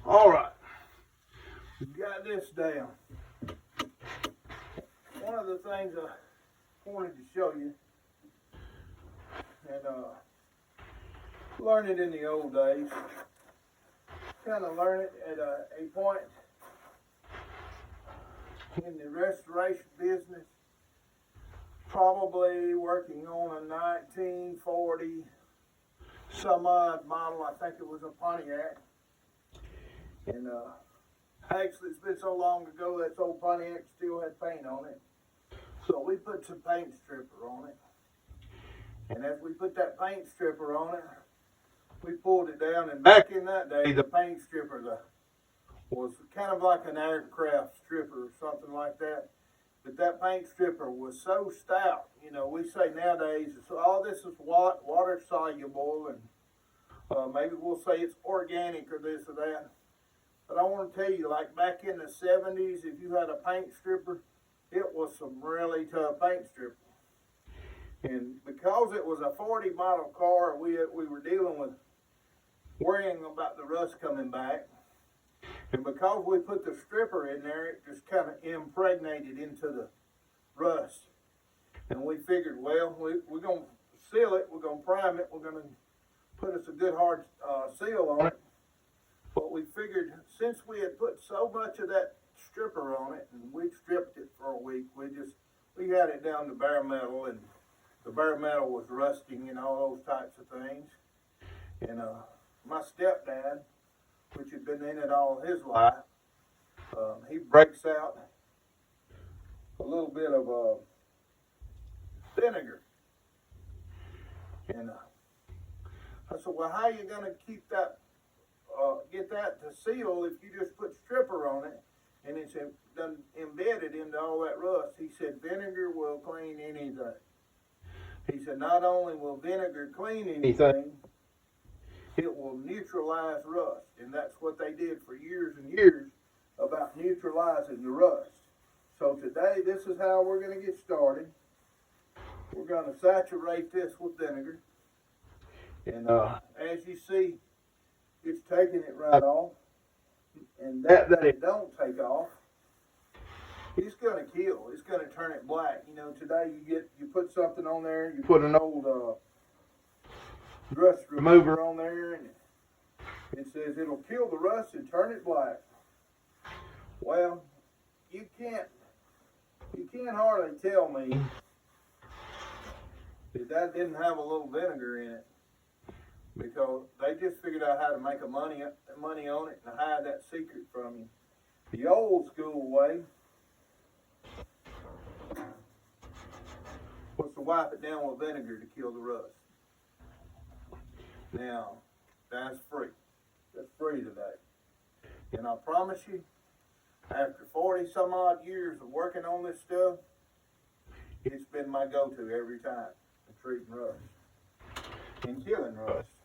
All right, we got this down. One of the things I wanted to show you, and learned it in the old days, kind of learned it at a point in the restoration business, probably working on a 1940 some odd model. I think it was a Pontiac. And actually, it's been so long ago that old Pontiac still had paint on it. So we put some paint stripper on it. And as we put that paint stripper on it, we pulled it down. And back in that day, the paint stripper was kind of like an aircraft stripper or something like that. But that paint stripper was so stout. You know, we say nowadays, all this is water soluble, and maybe we'll say it's organic or this or that. But I want to tell you, like back in the 70s, if you had a paint stripper, it was some really tough paint stripper. And because it was a 40 model car, we were dealing with worrying about the rust coming back. And because we put the stripper in there, it just kind of impregnated into the rust. And we figured, well, we're going to seal it, we're going to prime it, we're going to put us a good hard seal on it. But we figured, since we had put so much of that stripper on it, and we stripped it for a week, we had it down to bare metal, and the bare metal was rusting and all those types of things. And my stepdad, which had been in it all his life, he breaks out a little bit of vinegar. And I said, well, how are you going to keep that, get that to seal if you just put stripper on it and it's done embedded into all that rust? He said, vinegar will clean anything. He said, not only will vinegar clean anything, it will neutralize rust. And that's what they did for years and years, about neutralizing the rust. So today, this is how we're going to get started. We're going to saturate this with vinegar. And as you see, it's taking it right off. And that it don't take off, it's going to kill. It's going to turn it black. You know, today you put something on there, you put an old rust remover on there, and it says it'll kill the rust and turn it black. Well, you can't hardly tell me that didn't have a little vinegar in it, because they just figured out how to make money on it and hide that secret from you. The old school way was to wipe it down with vinegar to kill the rust. Now, that's free. That's free today. And I promise you, after 40 some odd years of working on this stuff, it's been my go-to every time in treating rust and killing rust.